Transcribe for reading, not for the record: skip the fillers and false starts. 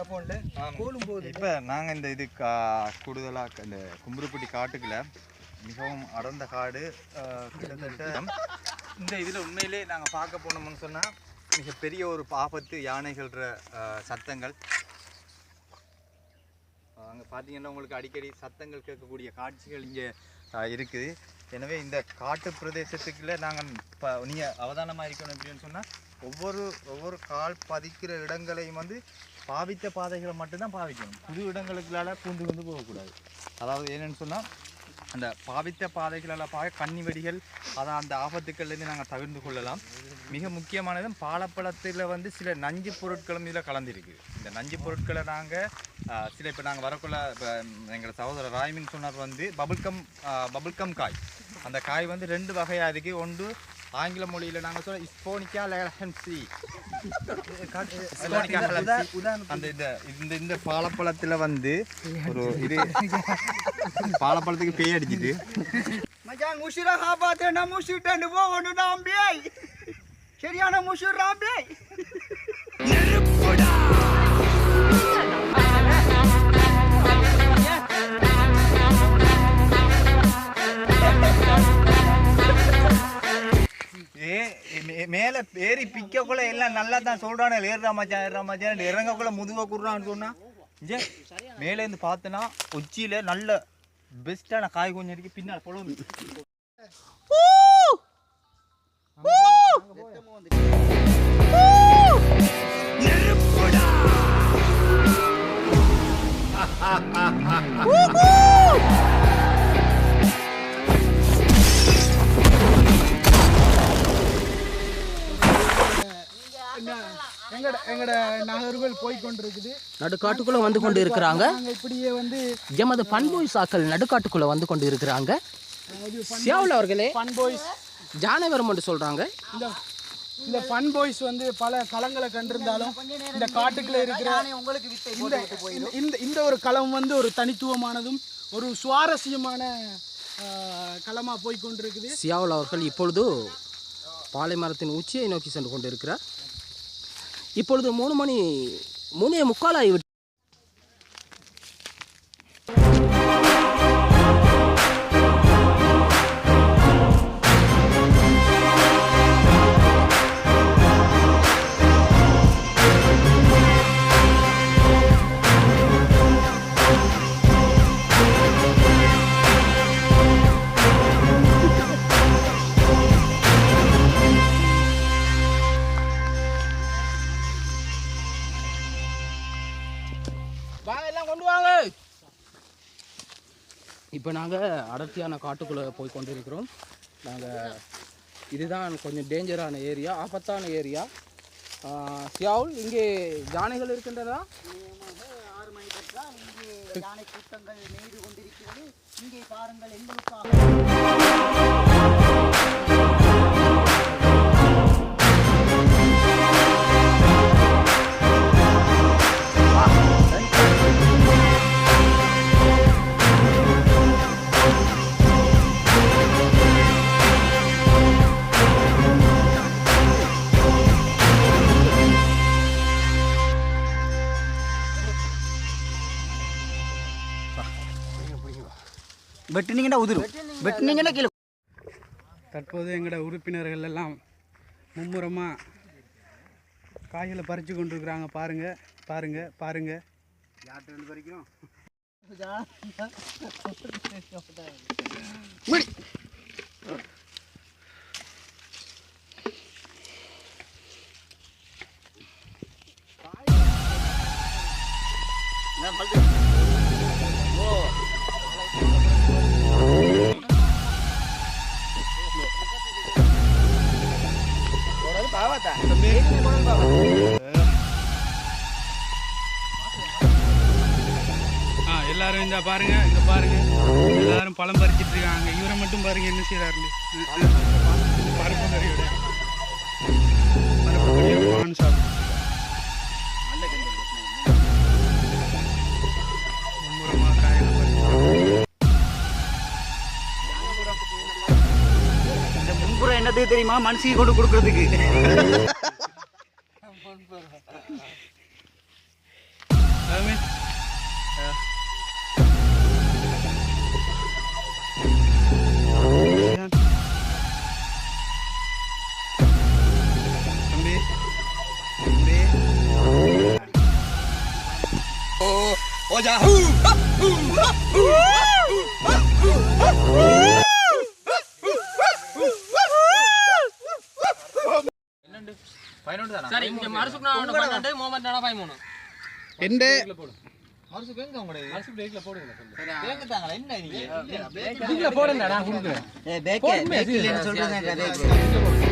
இப்போ நாங்கள் இந்த இது கூடுதலாக இந்த கும்புருப்பட்டி காட்டுக்குள்ள மிகவும் அடர்ந்த காடு கிட்டத்தட்ட இந்த இதில் உண்மையிலே நாங்கள் பார்க்க போனோம்னு சொன்னால் மிகப்பெரிய ஒரு ஆபத்து யானைகள்ற சத்தங்கள். அங்கே பார்த்தீங்கன்னா உங்களுக்கு அடிக்கடி சத்தங்கள் கேட்கக்கூடிய காட்சிகள் இங்கே இருக்குது. எனவே இந்த காட்டு பிரதேசத்துக்குள்ள நாங்கள் இப்போ நீங்கள் அவதானமாக இருக்கணும் அப்படின்னு சொன்னால் ஒவ்வொரு கால் பதிக்கிற இடங்களையும் பாவித்த பாதைகளை மட்டும்தான் பாவிக்கணும். புது இடங்களுக்குள்ளால பூந்து போகக்கூடாது. அதாவது என்னென்னு சொன்னால் அந்த பாவித்த பாதைகளால் கன்னி வெடிகள் அந்த ஆபத்துக்கள்லேருந்து நாங்கள் தவிர்த்து கொள்ளலாம். மிக முக்கியமானது பாலப்பழத்தில் சில நஞ்சு பொருட்களும் இதில் கலந்துருக்கு. இந்த நஞ்சு பொருட்களை நாங்கள் சில இப்போ நாங்கள் வரக்குள்ள இப்போ எங்கள் சகோதரர் ராய்மின் சொன்னார் பபுல்கம் காய். அந்த காய் 2 வகையாக இருக்குது. ஒன்று ஆங்கில மொழியில் நாங்கள் சொல்ல ஸ்போனிக்கா லெஹன்சி. அந்த இந்த பாலப்பழத்தில் ஒரு இது பாலப்பழத்துக்கு பேய் அடிச்சுது. சரியான முஷூர் ராம்பே. மேலே ஏறி பிக்கக்குள்ள எல்லாம் நல்லா தான் சொல்கிறானே, ஏறுறா மச்சான் இறங்கக்குள்ள முதுக குடுறான்னு சொன்னா இங்கே மேலேருந்து பார்த்தனா உச்சியில் நல்ல பெஸ்ட்டான காய் கொஞ்சம் இருக்கு. பின்னால் பொழுது எங்கட நகர்கள் போய்கொண்டிருக்குது. நடுக்காட்டுக்குள்ள வந்து கொண்டு இருக்கிறாங்க. இப்படியே எமது பண்போய் சாக்கள் நடுக்காட்டுக்குள்ள வந்து கொண்டு இருக்கிறாங்க. சியாவுல் அவர்களே, பண்போய்ஸ் ஜானவரம் என்று சொல்றாங்க. இந்த ஃபன் பாய்ஸ் பல களங்களை கண்டிருந்தாலும் இந்த காட்டுக்குள்ள இருக்கிற இந்த ஒரு களம் ஒரு தனித்துவமானதும் ஒரு சுவாரஸ்யமான களமா போய்கொண்டிருக்குது. சியாவுல் அவர்கள் இப்பொழுது பாலை மரத்தின் உச்சியை நோக்கி சென்று கொண்டு இருக்கிறார். இப்பொழுது 3:45 ஆகிவிட்டு இப்போ நாங்கள் அடர்த்தியான காட்டுக்குள்ளே போய் கொண்டிருக்கிறோம். இதுதான் கொஞ்சம் டேஞ்சரான ஏரியா, ஆபத்தான ஏரியா. சியாவுல், இங்கே யானைகள் இருக்கின்றதா? 6 மணி பற்றால் இங்கே யானை கூட்டங்கள் நெய்து கொண்டிருக்கிறது. இங்கே பாருங்கள், எங்களுக்காக வெட்டினீங்கன்னா உதிரும், வெட்டினீங்கன்னா கீழே. தற்போது எங்களோட உறுப்பினர்கள் எல்லாம் மும்முரமாக காய்களை பறித்து கொண்டிருக்கிறாங்க. பாருங்க. யார்கிட்ட பறிக்கிறோம்? எல்லாரும் இங்க பாருங்க எல்லாரும் பழம் பறிச்சிட்டு இருக்காங்க. இவரை மட்டும் பாருங்க என்ன செய்யறாரு. பருப்பு கறியோட பான் சாப்பிட்டு முன்புறம் என்னது தெரியுமா? மனுஷங்க கொண்டு கொடுக்கறதுக்கு. அதுமே தம்பி என்னண்டு 11 தானா சரி இங்க மறுசுக்கு நான் 12 மொஹம்மத் நானா 13 எந்த மறுசுக்கு எங்க உங்க மறுசுக்கு பிரேக்ல போடுங்க பிரேக் தாங்களா என்ன நீங்க இதுல போடுங்க நான் குடுக்குறேன் பேக் இல்லன்னு சொல்றேன்